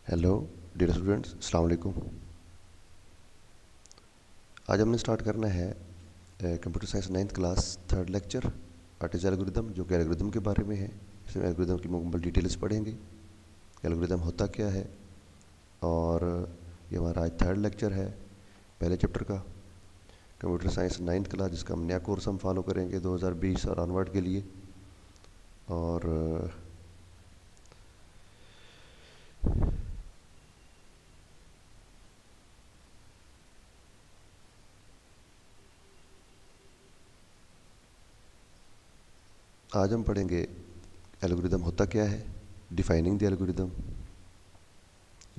Hello dear students, अस्सलाम वालेकुम। आज हमने स्टार्ट करना है computer science 9th class 3rd lecture what is algorithm, जो कि एल्गोरिदम के बारे में है। इसमें एल्गोरिदम की मुकम्मल डिटेल्स पढ़ेंगे, एल्गोरिदम होता क्या है। और ये हमारा आज 3rd लेक्चर है पहले चैप्टर का, कंप्यूटर साइंस 9th क्लास, जिसका हम नया कोर्स हम फॉलो करेंगे 2020 और ऑनवर्ड के लिए। और आज हम पढ़ेंगे एल्गोरिदम होता क्या है, defining the algorithm,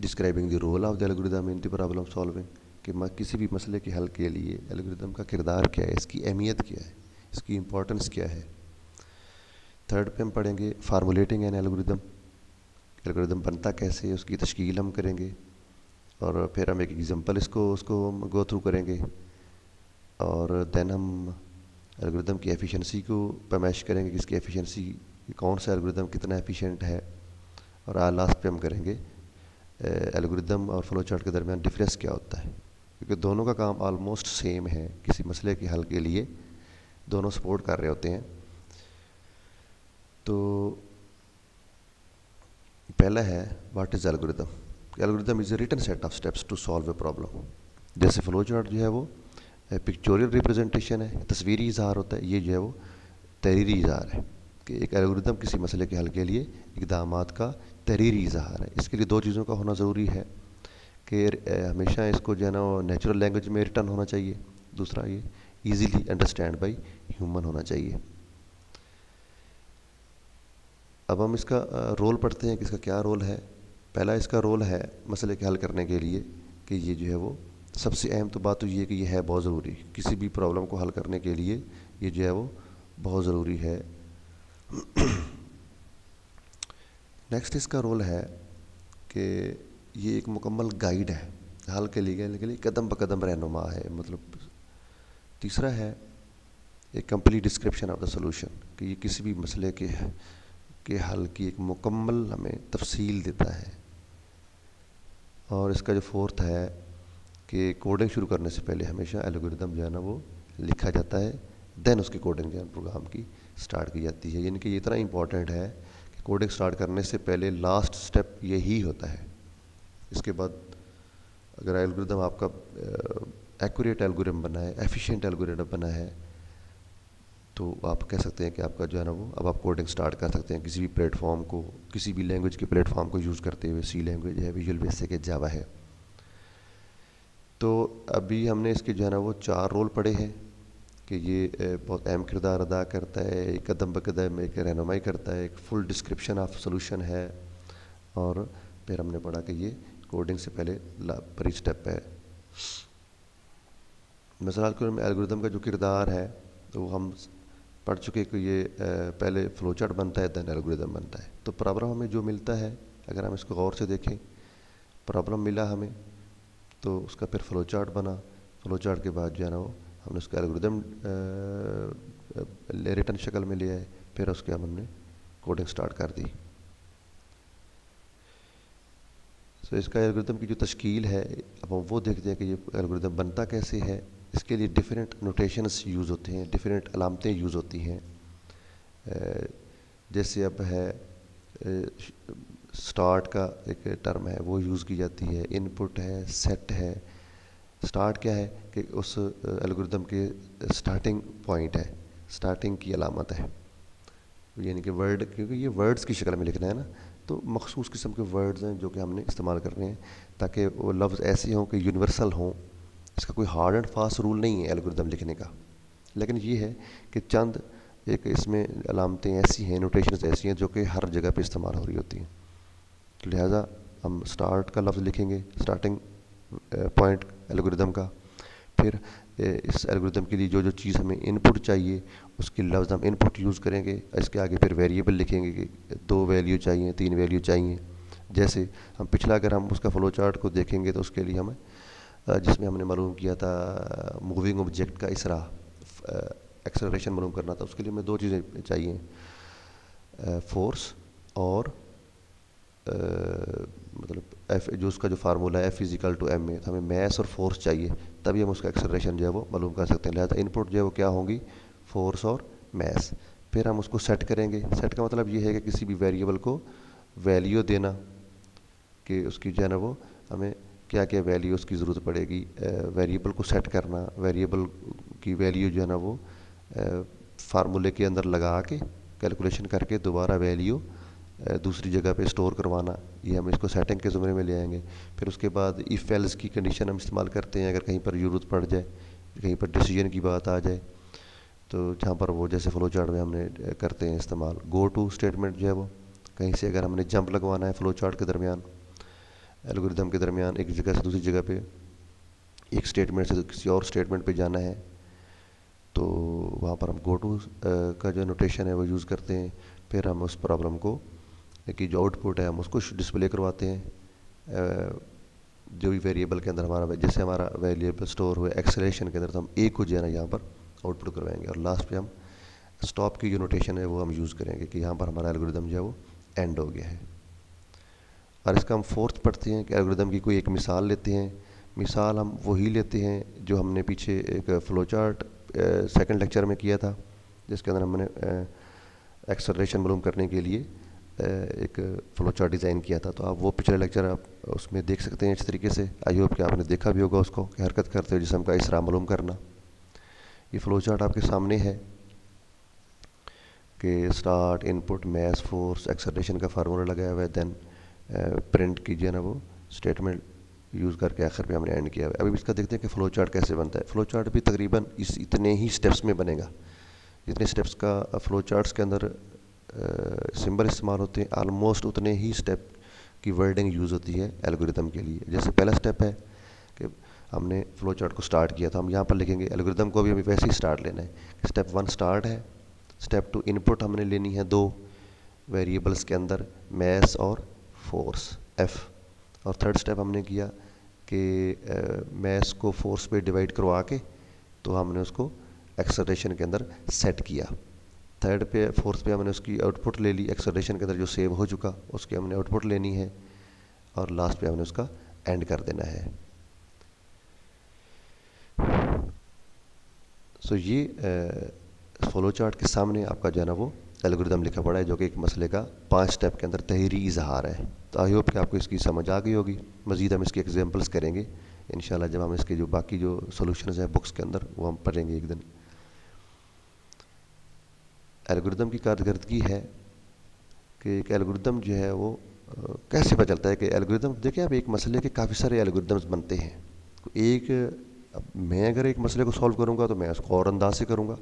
describing the role of the algorithm in the problem solving, कि किसी भी मसले के हल के लिए एल्गोरिदम का किरदार क्या है, इसकी अहमियत क्या है, इसकी इम्पोर्टेंस क्या है। थर्ड पे हम पढ़ेंगे फार्मूलेटिंग एन एल्गोरिदम, एल्गोरिदम बनता कैसे है, उसकी तश्कील हम करेंगे। और फिर हम एक एग्जांपल उसको हम गो थ्रू करेंगे। और देन हम एल्गोरिदम की एफिशिएंसी को पैमाइश करेंगे कि इसकी एफिशिएंसी, कौन सा एल्गोरिदम कितना एफिशिएंट है। और लास्ट पे हम करेंगे एल्गोरिदम और फ्लो चार्ट के दरमियान डिफरेंस क्या होता है, क्योंकि दोनों का काम ऑलमोस्ट सेम है। किसी मसले के हल के लिए दोनों सपोर्ट कर रहे होते हैं। तो पहला है what is algorithm. Algorithm is a written set of steps to solve a problem. जैसे फ्लो चार्ट जो है वो पिक्चोरियल रिप्रेजेंटेशन है, तस्वीरी इजहार होता है, ये जो है वो तहरीरी इजहार है कि एक एल्गोरिदम किसी मसले के हल के लिए इक़दामात का तहरीरी इजहार है। इसके लिए दो चीज़ों का होना ज़रूरी है कि हमेशा इसको जो है ना नेचुरल लैंग्वेज में रिटर्न होना चाहिए। दूसरा ये ईजीली अंडरस्टैंड बाई ह्यूमन होना चाहिए। अब हम इसका रोल पढ़ते हैं कि इसका क्या रोल है। पहला इसका रोल है मसले के हल करने के लिए कि ये जो है वो सबसे अहम तो बात तो ये है कि ये है बहुत ज़रूरी, किसी भी प्रॉब्लम को हल करने के लिए ये जो है वो बहुत ज़रूरी है। नेक्स्ट इसका रोल है कि ये एक मुकम्मल गाइड है, हल के लिए कदम ब कदम रहनुमा है। मतलब तीसरा है एक complete description of the solution, कि ये किसी भी मसले के हल की एक मुकम्मल हमें तफसील देता है। और इसका जो फोर्थ है कि कोडिंग शुरू करने से पहले हमेशा एल्गोरिदम जो है ना वो लिखा जाता है, देन उसकी कोडिंग जो है प्रोग्राम की स्टार्ट की जाती है। यानी कि ये इतना इंपॉर्टेंट है कि कोडिंग स्टार्ट करने से पहले लास्ट स्टेप यही होता है। इसके बाद अगर एल्गोरिदम आपका एक्यूरेट एल्गोरिदम बना है, एफिशिएंट एल्गोरिदम बना है, तो आप कह सकते हैं कि आपका जो है ना वो अब आप कोडिंग स्टार्ट कर सकते हैं किसी भी प्लेटफॉर्म को, किसी भी लैंग्वेज के प्लेटफॉर्म को यूज़ करते हुए। सी लैंग्वेज है, विजुअल बेसिक है, जावा है। तो अभी हमने इसके जो है ना वो 4 रोल पढ़े हैं कि ये बहुत अहम किरदार अदा करता है, एक कदम ब कदम एक रहनुमाई करता है, एक फुल डिस्क्रिप्शन ऑफ सोल्यूशन है। और फिर हमने पढ़ा कि ये कोडिंग से पहले प्री स्टेप है। मिसाल के एल्गोरिदम का जो किरदार है तो हम पढ़ चुके कि ये पहले फ्लो चार्ट बनता है, देन एल्गोरिदम बनता है। तो प्रॉब्लम हमें जो मिलता है, अगर हम इसको गौर से देखें, प्रॉब्लम मिला हमें तो उसका फिर फ्लो चार्ट बना। फ्लो चार्ट के बाद जो है ना वो हमने उसका एल्गोरिदम रिटर्न शक्ल में लिया है, फिर उसके हम हमने कोडिंग स्टार्ट कर दी। तो इसका एल्गोरिदम की जो तश्कील है, अब हम वो देखते हैं कि ये एल्गोरिदम बनता कैसे है। इसके लिए डिफरेंट नोटेशंस यूज़ होते हैं, डिफरेंट अलामतें यूज़ होती हैं। जैसे अब है स्टार्ट का एक टर्म है वो यूज़ की जाती है, इनपुट है, सेट है। स्टार्ट क्या है कि उस एल्गोरिदम के स्टार्टिंग पॉइंट है, स्टार्टिंग की अलामत है। यानी कि वर्ड, क्योंकि ये वर्ड्स की शक्ल में लिखना है ना, तो मखसूस किस्म के वर्ड्स हैं जो कि हमने इस्तेमाल करने हैं ताकि वो लफ्ज़ ऐसे हों कि यूनिवर्सल हों। इसका कोई हार्ड एंड फास्ट रूल नहीं है एल्गोरिदम लिखने का, लेकिन ये है कि चंद एक इसमें अलामतें ऐसी हैं, नोटेशंस ऐसी हैं जो कि हर जगह पे इस्तेमाल हो रही होती हैं। तो लिहाजा हम स्टार्ट का लफ्ज़ लिखेंगे, स्टार्टिंग पॉइंट एल्गोरिदम का। फिर इस एल्गोरिदम के लिए जो जो चीज़ हमें इनपुट चाहिए उसकी लफ्ज़ हम इनपुट यूज़ करेंगे। इसके आगे फिर वेरिएबल लिखेंगे कि 2 वैल्यू चाहिए, 3 वैल्यू चाहिए। जैसे हम पिछला अगर हम उसका फ्लो चार्ट को देखेंगे तो उसके लिए हमें जिसमें हमने मालूम किया था मूविंग ऑब्जेक्ट का इसरा, एक्सेलरेशन मालूम करना था, उसके लिए हमें 2 चीज़ें चाहिए, फोर्स और मतलब एफ जो उसका जो फार्मूला है F equal to M A, तो हमें मैस और फोर्स चाहिए, तभी हम उसका एक्सेलरेशन जो है वो मालूम कर सकते हैं। लिहाजा इनपुट जो है वो क्या होंगी, फोर्स और मैस। फिर हम उसको सेट करेंगे। सेट का मतलब ये है कि किसी भी वेरिएबल को वैल्यू देना, कि उसकी जो है ना वो हमें क्या क्या वैल्यू उसकी ज़रूरत पड़ेगी, वेरिएबल को सेट करना, वेरिएबल की वैल्यू जो है ना वो फार्मूले के अंदर लगा के कैलकुलेशन करके दोबारा वैल्यू दूसरी जगह पे स्टोर करवाना, ये हम इसको सेटिंग के ज़ुमरे में ले आएंगे। फिर उसके बाद इफ़ एल्स की कंडीशन हम इस्तेमाल करते हैं, अगर कहीं पर ज़रूरत पड़ जाए, कहीं पर डिसीजन की बात आ जाए, तो जहाँ पर वो जैसे फ्लो चार्ट में हमने करते हैं इस्तेमाल। गो टू स्टेटमेंट जो है वो कहीं से अगर हमने जंप लगवाना है फ्लो चार्ट के दरमियान, एल्गोरिदम के दरमियान, एक जगह से दूसरी जगह पे, एक स्टेटमेंट से किसी और स्टेटमेंट पे जाना है, तो वहाँ पर हम गो टू का जो नोटेशन है वो यूज़ करते हैं। फिर हम उस प्रॉब्लम को कि जो आउटपुट है हम उसको डिस्प्ले करवाते हैं जो भी वेरिएबल के अंदर हमारा, जैसे हमारा वेरिएबल स्टोर हुआ एक्सेलरेशन के अंदर, तो हम ए को जो है ना यहाँ पर आउटपुट करवाएंगे। और लास्ट पे हम स्टॉप की जो नोटेशन है वो हम यूज़ करेंगे कि यहाँ पर हमारा एल्गोरिदम जो है वो एंड हो गया है। और इसका हम फोर्थ पढ़ते हैं कि एल्गोरिदम की कोई एक मिसाल लेते हैं। मिसाल हम वही लेते हैं जो हमने पीछे एक फ्लो चार्ट सेकेंड लेक्चर में किया था, जिसके अंदर हमने एक्सेलरेशन मालूम करने के लिए एक फ्लो चार्ट डिज़ाइन किया था। तो आप वो पिछले लेक्चर आप उसमें देख सकते हैं इस तरीके से। आई होप कि आपने देखा भी होगा उसको, कि हरकत करते हुए जिसम का इसरा मालूम करना। ये फ्लो चार्ट आपके सामने है कि start, input, mass, force, acceleration का फार्मूला लगाया हुआ है, देन प्रिंट कीजिए ना वो स्टेटमेंट यूज़ करके आखिर पे हमने एंड किया हुआ है। अभी इसका देखते हैं कि फ़्लो चार्ट कैसे बनता है। फ़्लो चार्ट भी तकरीबन इतने ही स्टेप्स में बनेगा जितने स्टेप्स का फ़्लो चार्ट्स के अंदर सिंबल इस्तेमाल होते हैं, आलमोस्ट उतने ही स्टेप की वर्डिंग यूज़ होती है एल्गोरिदम के लिए। जैसे पहला स्टेप है कि हमने फ़्लो चार्ट को स्टार्ट किया, तो हम यहाँ पर लिखेंगे एल्गोरिदम को भी हमें वैसे ही स्टार्ट लेना है। स्टेप 1 स्टार्ट है, स्टेप 2 इनपुट हमने लेनी है 2 वेरिएबल्स के अंदर, मैस और फोर्स एफ। और थर्ड स्टेप हमने किया कि मैस को फोर्स पे डिवाइड करवा के तो हमने उसको एक्सेलरेशन के अंदर सेट किया। थर्ड पे फोर्थ पे हमने उसकी आउटपुट ले ली, एक्सेलरेशन के अंदर जो सेव हो चुका उसकी हमने आउटपुट लेनी है, और लास्ट पे हमने उसका एंड कर देना है। सो ये फ्लो चार्ट के सामने आपका जो है ना वो एल्गोरिदम लिखा पड़ा है, जो कि एक मसले का 5 स्टेप के अंदर तहरीरी इजहार है। तो आई होप कि आपको इसकी समझ आ गई होगी। मज़ीद हम इसके एग्जांपल्स करेंगे इंशाल्लाह, जब हम इसके जो बाकी जो सॉल्यूशंस हैं बुक्स के अंदर वो हम पढ़ेंगे एक दिन। एल्गोरिदम की कारकर्दगी है कि एक एल्गोरिदम जो है वो कैसे पता चलता है कि एल्गोरिदम, देखिए आप एक मसले के काफ़ी सारे एल्गोरिदम्स बनते हैं। एक मैं अगर एक मसले को सॉल्व करूँगा तो मैं उसको और अंदाज से करूँगा,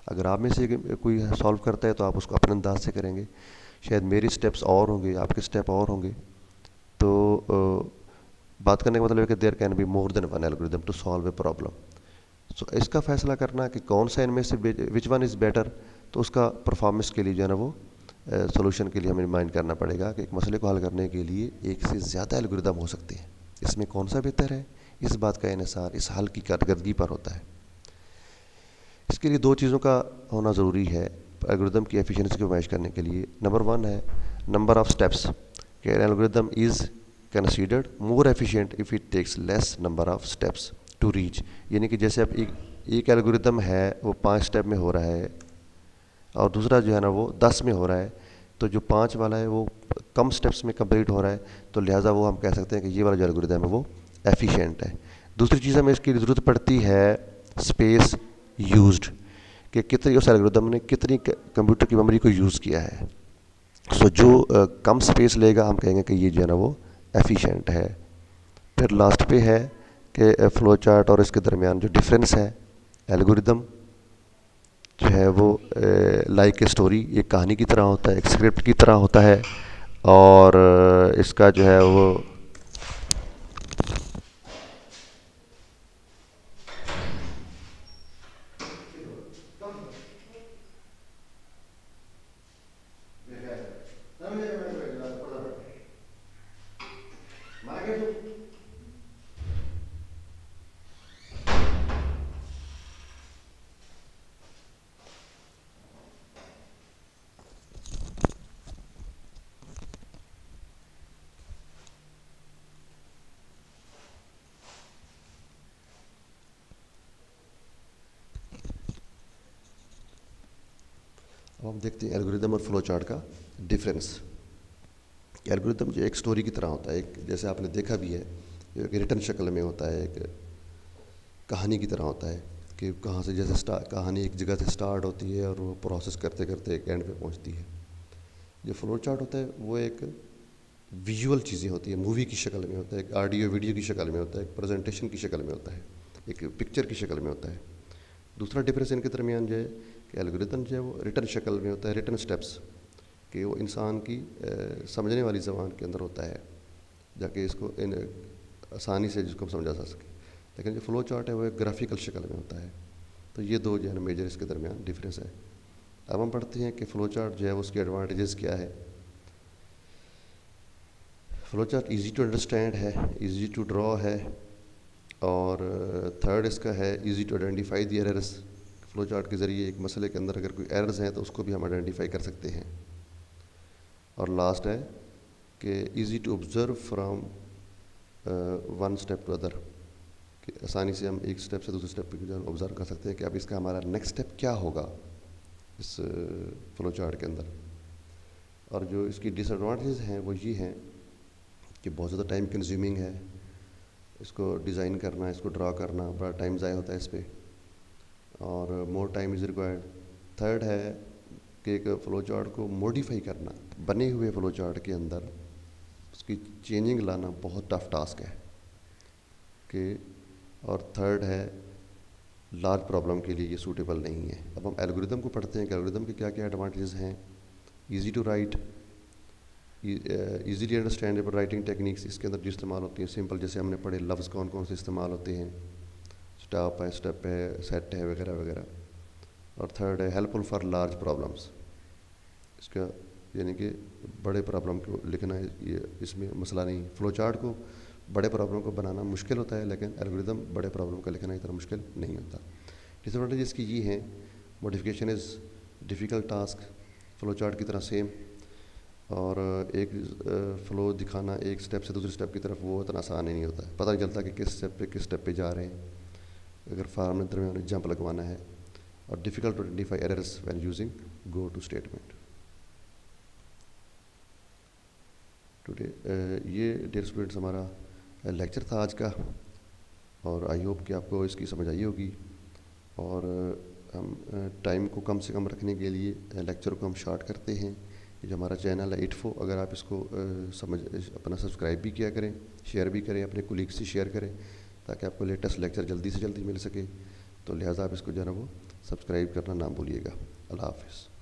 अगर आप में से कोई सॉल्व करता है तो आप उसको अपने अंदाज से करेंगे। शायद मेरे स्टेप्स और होंगे, आपके स्टेप और होंगे। तो बात करने का मतलब है कि there can be more than one algorithm to solve a problem. So इसका फैसला करना कि कौन सा इनमें से विच वन इज़ बेटर, तो उसका परफॉर्मेंस के लिए जो है ना वो सोल्यूशन के लिए हमें माइंड करना पड़ेगा कि एक मसले को हल करने के लिए एक से ज़्यादा एल्गोरिदम हो सकते हैं, इसमें कौन सा बेहतर है, इस बात का इन्हिसार इस हल की कारकर्दगी पर होता है। इसके लिए 2 चीज़ों का होना ज़रूरी है एल्गोरिदम की एफिशिएंसी को मैच करने के लिए। नंबर 1 है नंबर ऑफ स्टेप्स, कि algorithm is considered more efficient if it takes less number of steps to reach. यानी कि जैसे अब एक एल्गोरिदम है वो 5 स्टेप में हो रहा है और दूसरा जो है ना वो 10 में हो रहा है, तो जो 5 वाला है वो कम स्टेप्स में कंप्लीट हो रहा है, तो लिहाजा वो हम कह सकते हैं कि ये वाला जो एल्गोरिदम है वो एफिशिएंट है। दूसरी चीज़ हमें इसकी ज़रूरत पड़ती है स्पेस यूज्ड, कि कितनी उस एल्गोरिदम ने कितनी कंप्यूटर की मेमोरी को यूज़ किया है। सो जो कम स्पेस लेगा हम कहेंगे कि ये जो है ना वो एफिशिएंट है। फिर लास्ट पे है कि फ्लो चार्ट और इसके दरमियान जो डिफरेंस है, एल्गोरिदम जो है वो लाइक ए स्टोरी, एक कहानी की तरह होता है, एक स्क्रिप्ट की तरह होता है, और इसका जो है वो अब हम देखते हैं एल्गोरिदम और फ्लो चार्ट का डिफरेंस। एल्गोरिदम जो एक स्टोरी की तरह होता है, एक जैसे आपने देखा भी है, एक रिटर्न शक्ल में होता है, एक कहानी की तरह होता है कि कहाँ से जैसे कहानी एक जगह से स्टार्ट होती है और वो प्रोसेस करते करते एक एंड पे पहुँचती है। जो फ्लो चार्ट होता है वो एक विजुअल चीज़ें होती है, मूवी की शक्ल में होता है, एक ऑडियो वीडियो की शक्ल में होता है, एक प्रेजेंटेशन की शक्ल में होता है, एक पिक्चर की शक्ल में होता है। दूसरा डिफरेंस इनके दरमियान जो है कि एल्गोरिदम जो है वो रिटर्न शक्ल में होता है, रिटर्न स्टेप्स कि वो इंसान की समझने वाली ज़बान के अंदर होता है, जाके इसको आसानी से जिसको समझा जा सके। लेकिन जो फ्लो चार्ट है वो एक ग्राफिकल शक्ल में होता है। तो ये दो जो है ना मेजर इसके दरमियान डिफरेंस है। अब हम पढ़ते हैं कि फ़्लो चार्ट जो है उसके एडवांटेजेस क्या है। Flow chart easy to understand है, ईजी टू ड्रॉ है, और थर्ड इसका है easy to identify the errors. Flow chart के ज़रिए एक मसले के अंदर अगर कोई एरर्स हैं तो उसको भी हम आइडेंटिफाई कर सकते हैं। और लास्ट है कि easy to observe from one step to other, कि आसानी से हम एक स्टेप से दूसरे स्टेप पे जो ऑब्ज़र्व कर सकते हैं कि अब इसका हमारा नेक्स्ट स्टेप क्या होगा इस फ़्लो चार्ट के अंदर। और जो इसकी डिसएडवांटेज हैं वो ये हैं कि बहुत ज़्यादा टाइम कंज्यूमिंग है, इसको डिज़ाइन करना, इसको ड्रा करना, बड़ा टाइम ज़ाया होता है इस पर, और more time is required. Third है कि एक फ़्लो चार्ट को मॉडिफाई करना, बने हुए फ़्लो चार्ट के अंदर उसकी चेंजिंग लाना बहुत टफ टास्क है कि। और थर्ड है लार्ज प्रॉब्लम के लिए ये सूटेबल नहीं है। अब हम एल्गोरिदम को पढ़ते हैं कि एल्गोरिदम के क्या क्या एडवांटेजेस हैं। Easy to write, easily understandable writing techniques इसके अंदर जो इस्तेमाल होती हैं, सिंपल जैसे हमने पढ़े लफ्ज़ कौन कौन से इस्तेमाल होते हैं, स्टॉप है, स्टेप है, सेट है, वगैरह वगैरह। और थर्ड है हेल्पफुल फॉर लार्ज प्रॉब्लम्स, इसका यानी कि बड़े प्रॉब्लम को लिखना ये इसमें मसला नहीं। फ़्लो चार्ट को बड़े प्रॉब्लम को बनाना मुश्किल होता है, लेकिन एल्गोरिदम बड़े प्रॉब्लम का लिखना इतना मुश्किल नहीं होता। डिसएडवांटेज इसकी ये हैं, modification is difficult task, flow chart की तरह सेम, और एक फ़्लो दिखाना एक स्टेप से दूसरे स्टेप की तरफ वो इतना आसान ही नहीं होता है, पता नहीं चलता कि किस स्टेप पे जा रहे हैं अगर फार्म में दरमियान जंप लगवाना है। और difficult to identify errors when using go to statement. Today ये डियर स्टूडेंट्स हमारा लेक्चर था आज का, और आई होप कि आपको इसकी समझ आई होगी। और हम टाइम को कम से कम रखने के लिए लेक्चर को हम शॉर्ट करते हैं। ये जो हमारा चैनल है इट्फो, अगर आप इसको अपना सब्सक्राइब भी किया करें, शेयर भी करें, अपने कोलीग्स से शेयर करें ताकि आपको लेटेस्ट लेक्चर जल्दी से जल्दी मिल सके। तो लिहाजा आप इसको जो है ना वो सब्सक्राइब करना ना भूलिएगा। अल्लाह हाफ़िज़।